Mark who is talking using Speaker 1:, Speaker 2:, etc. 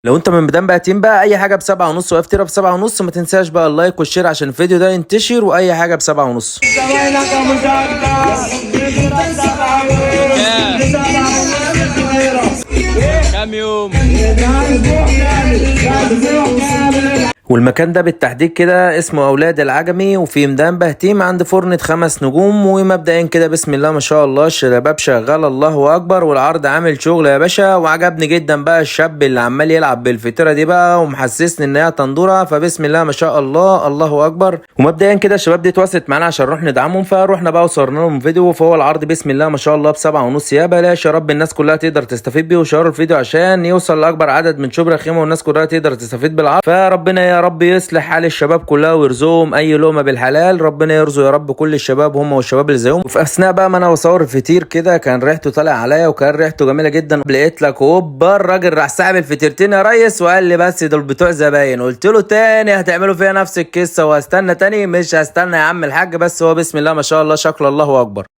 Speaker 1: لو انت من ميدان بقتين بقى اي حاجه بسبعة ونص وافطيره بسبعة ونص، ما تنساش بقى اللايك والشير عشان الفيديو ده ينتشر، واي حاجه بسبعة ونص.
Speaker 2: كام يوم؟
Speaker 1: والمكان ده بالتحديد كده اسمه اولاد العجمي، وفي ميدان بهتيم عند فرنة 5 نجوم. ومبدئيا كده بسم الله ما شاء الله الشباب شغال الله اكبر، والعرض عامل شغل يا باشا. وعجبني جدا بقى الشاب اللي عمال يلعب بالفطيره دي بقى ومحسسني ان هي تندوره، فبسم الله ما شاء الله الله اكبر. ومبدئيا كده الشباب دي اتواصلت معانا عشان نروح ندعمهم، فروحنا بقى وصورنا لهم فيديو. فهو العرض بسم الله ما شاء الله بسبعة ونص يا بلاش. يا رب الناس كلها تقدر تستفيد بيه، وشيروا الفيديو عشان يوصل لاكبر عدد من شبرا خيمه والناس كلها تقدر تستفيد بالعرض. فربنا يا رب يصلح حال الشباب كلها ويرزقهم اي لقمه بالحلال. ربنا يرزق يا رب كل الشباب هم والشباب اللي زيهم. وفي اثناء بقى ما انا بصور الفطير كده كان ريحته طالع عليا وكان ريحته جميله جدا. لقيت لك هوبا الراجل راح ساحب الفطيرتين يا ريس وقال لي بس دول بتوع زباين. قلت له تاني هتعملوا فيها نفس القصه وهستنى تاني؟ مش هستنى يا عم الحاج. بس هو بسم الله ما شاء الله شكله الله اكبر.